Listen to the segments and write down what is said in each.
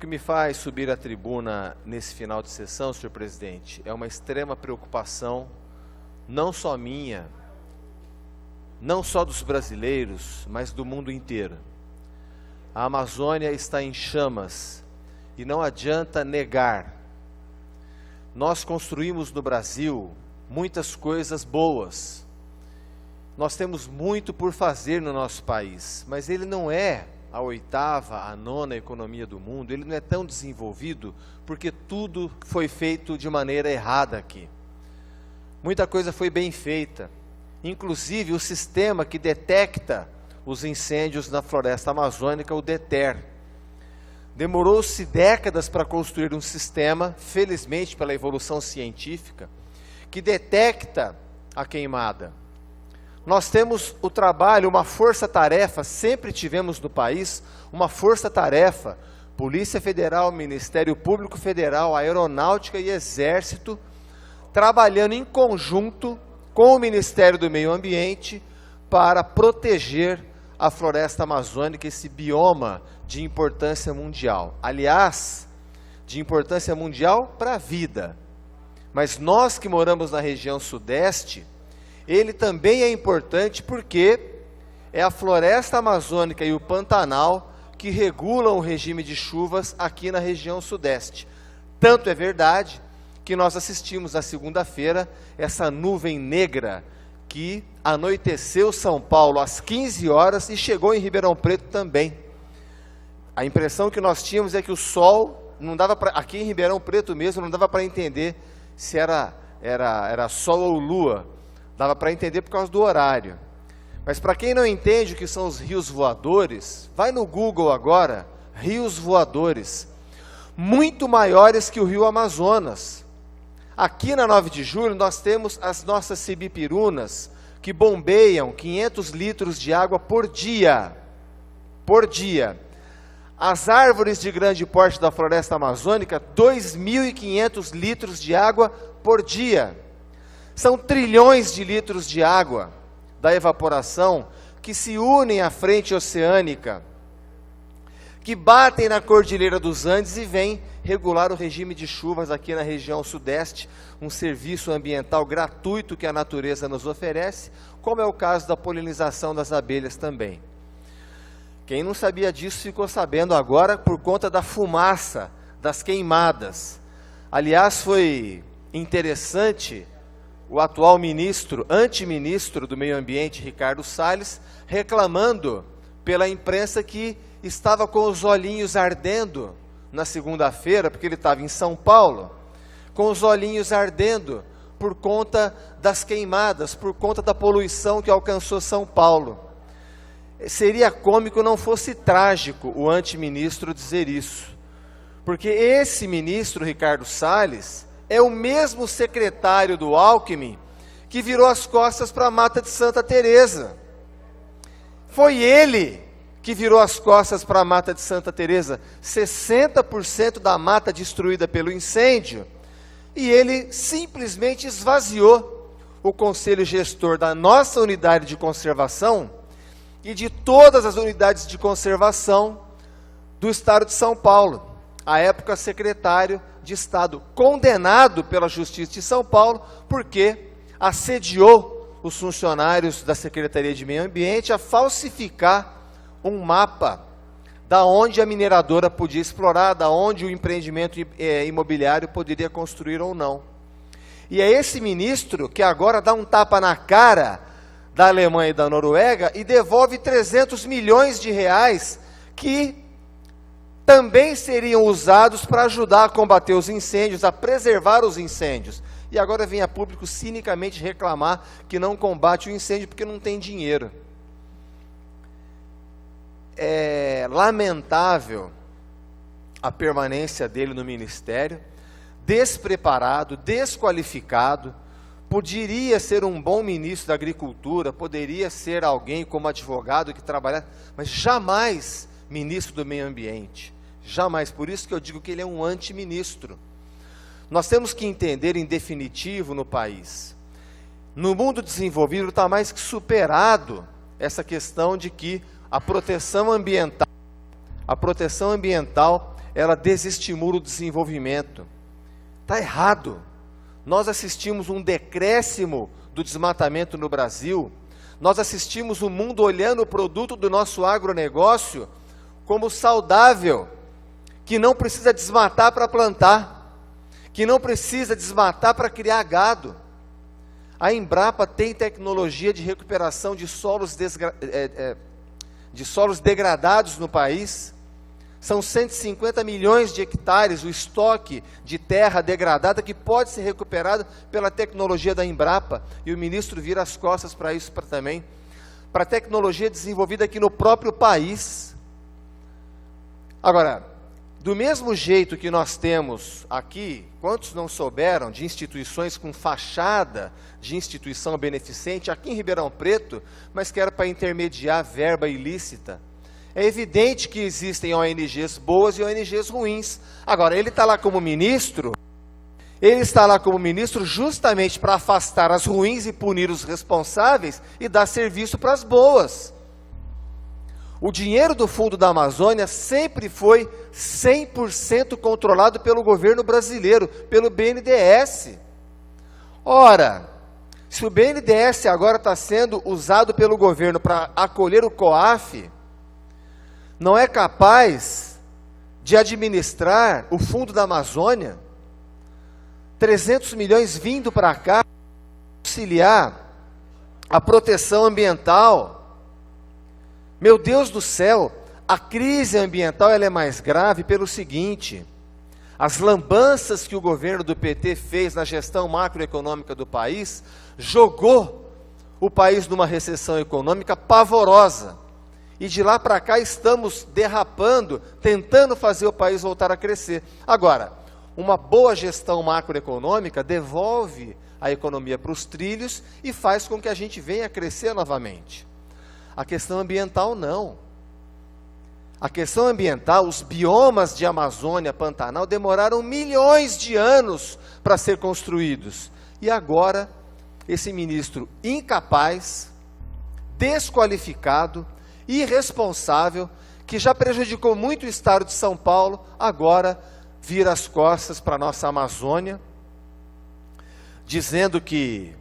que me faz subir à tribuna nesse final de sessão, senhor presidente, é uma extrema preocupação, não só minha, não só dos brasileiros, mas do mundo inteiro. A Amazônia está em chamas e não adianta negar. Nós construímos no Brasil muitas coisas boas. Nós temos muito por fazer no nosso país, mas ele não é a oitava, a nona economia do mundo, ele não é tão desenvolvido porque tudo foi feito de maneira errada aqui. Muita coisa foi bem feita, inclusive o sistema que detecta os incêndios na floresta amazônica, o DETER. Demorou-se décadas para construir um sistema, felizmente pela evolução científica, que detecta a queimada. Nós temos o trabalho, uma força-tarefa, sempre tivemos no país uma força-tarefa, Polícia Federal, Ministério Público Federal, Aeronáutica e Exército, trabalhando em conjunto com o Ministério do Meio Ambiente para proteger a floresta amazônica, esse bioma de importância mundial. Aliás, de importância mundial para a vida. Mas nós que moramos na região sudeste, ele também é importante porque é a floresta amazônica e o Pantanal que regulam o regime de chuvas aqui na região sudeste. Tanto é verdade que nós assistimos na segunda-feira essa nuvem negra que anoiteceu São Paulo às 15 horas e chegou em Ribeirão Preto também. A impressão que nós tínhamos é que o sol, não dava pra, aqui em Ribeirão Preto mesmo, não dava para entender se era sol ou lua. Dava para entender por causa do horário. Mas para quem não entende o que são os rios voadores, vai no Google agora, rios voadores, muito maiores que o rio Amazonas. Aqui na 9 de julho nós temos as nossas cibipirunas, que bombeiam 500 litros de água por dia. Por dia. As árvores de grande porte da floresta amazônica, 2.500 litros de água por dia. São trilhões de litros de água da evaporação que se unem à frente oceânica, que batem na Cordilheira dos Andes e vêm regular o regime de chuvas aqui na região sudeste, um serviço ambiental gratuito que a natureza nos oferece, como é o caso da polinização das abelhas também. Quem não sabia disso ficou sabendo agora por conta da fumaça, das queimadas. Aliás, foi interessante o atual ministro, antiministro do Meio Ambiente, Ricardo Salles, reclamando pela imprensa que estava com os olhinhos ardendo na segunda-feira, porque ele estava em São Paulo, com os olhinhos ardendo por conta das queimadas, por conta da poluição que alcançou São Paulo. Seria cômico não fosse trágico o antiministro dizer isso, porque esse ministro, Ricardo Salles, é o mesmo secretário do Alckmin que virou as costas para a Mata de Santa Teresa. Foi ele que virou as costas para a Mata de Santa Teresa, 60% da mata destruída pelo incêndio, e ele simplesmente esvaziou o conselho gestor da nossa unidade de conservação e de todas as unidades de conservação do estado de São Paulo. À época, secretário de Estado, condenado pela Justiça de São Paulo, porque assediou os funcionários da Secretaria de Meio Ambiente a falsificar um mapa da onde a mineradora podia explorar, da onde o empreendimento imobiliário poderia construir ou não. E é esse ministro que agora dá um tapa na cara da Alemanha e da Noruega e devolve 300 milhões de reais que também seriam usados para ajudar a combater os incêndios, a preservar os incêndios. E agora vem a público cinicamente reclamar que não combate o incêndio porque não tem dinheiro. É lamentável a permanência dele no ministério, despreparado, desqualificado, poderia ser um bom ministro da Agricultura, poderia ser alguém como advogado que trabalha, mas jamais ministro do Meio Ambiente, jamais. Por isso que eu digo que ele é um antiministro. Nós temos que entender em definitivo no país, no mundo desenvolvido está mais que superado essa questão de que a proteção ambiental ela desestimula o desenvolvimento. Está errado. Nós assistimos um decréscimo do desmatamento no Brasil. Nós assistimos o mundo olhando o produto do nosso agronegócio como saudável, que não precisa desmatar para plantar, que não precisa desmatar para criar gado. A Embrapa tem tecnologia de recuperação de solos degradados no país. São 150 milhões de hectares o estoque de terra degradada que pode ser recuperado pela tecnologia da Embrapa. E o ministro vira as costas para isso também. Para tecnologia desenvolvida aqui no próprio país. Agora, do mesmo jeito que nós temos aqui, quantos não souberam de instituições com fachada de instituição beneficente, aqui em Ribeirão Preto, mas que era para intermediar verba ilícita. É evidente que existem ONGs boas e ONGs ruins. Agora, ele está lá como ministro, justamente para afastar as ruins e punir os responsáveis e dar serviço para as boas. O dinheiro do Fundo da Amazônia sempre foi 100% controlado pelo governo brasileiro, pelo BNDES. Ora, se o BNDES agora está sendo usado pelo governo para acolher o COAF, não é capaz de administrar o Fundo da Amazônia, 300 milhões vindo para cá, auxiliar a proteção ambiental. Meu Deus do céu, a crise ambiental ela é mais grave pelo seguinte: as lambanças que o governo do PT fez na gestão macroeconômica do país, jogou o país numa recessão econômica pavorosa. E de lá para cá estamos derrapando, tentando fazer o país voltar a crescer. Agora, uma boa gestão macroeconômica devolve a economia para os trilhos e faz com que a gente venha a crescer novamente. A questão ambiental não. A questão ambiental, os biomas de Amazônia, Pantanal, demoraram milhões de anos para ser construídos. E agora, esse ministro incapaz, desqualificado, irresponsável, que já prejudicou muito o estado de São Paulo, agora vira as costas para a nossa Amazônia, dizendo que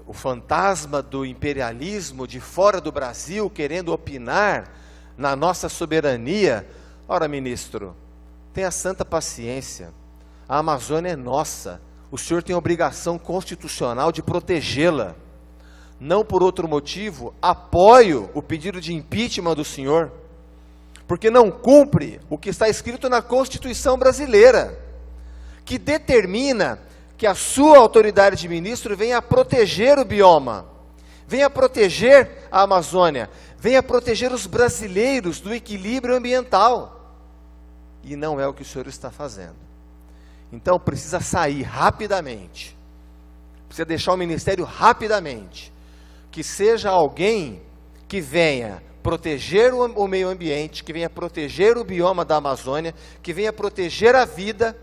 o fantasma do imperialismo de fora do Brasil, querendo opinar na nossa soberania. Ora, ministro, tenha santa paciência, a Amazônia é nossa, o senhor tem a obrigação constitucional de protegê-la. Não por outro motivo, apoio o pedido de impeachment do senhor, porque não cumpre o que está escrito na Constituição brasileira, que determina que a sua autoridade de ministro venha proteger o bioma, venha proteger a Amazônia, venha proteger os brasileiros do equilíbrio ambiental. E não é o que o senhor está fazendo. Então precisa sair rapidamente, precisa deixar o ministério rapidamente, que seja alguém que venha proteger o meio ambiente, que venha proteger o bioma da Amazônia, que venha proteger a vida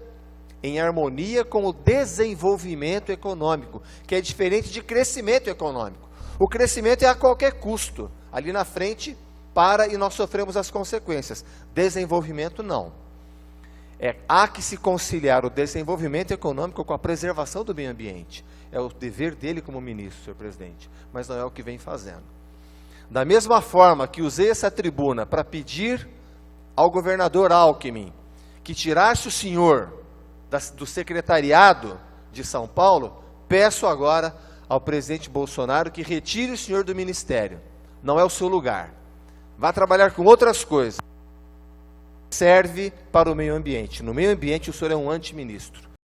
em harmonia com o desenvolvimento econômico, que é diferente de crescimento econômico. O crescimento é a qualquer custo, ali na frente para e nós sofremos as consequências. Desenvolvimento não. Há que se conciliar o desenvolvimento econômico com a preservação do meio ambiente. É o dever dele como ministro, senhor presidente, mas não é o que vem fazendo. Da mesma forma que usei essa tribuna para pedir ao governador Alckmin que tirasse o senhor do secretariado de São Paulo, peço agora ao presidente Bolsonaro que retire o senhor do ministério. Não é o seu lugar. Vá trabalhar com outras coisas. Serve para o meio ambiente. No meio ambiente o senhor é um antiministro.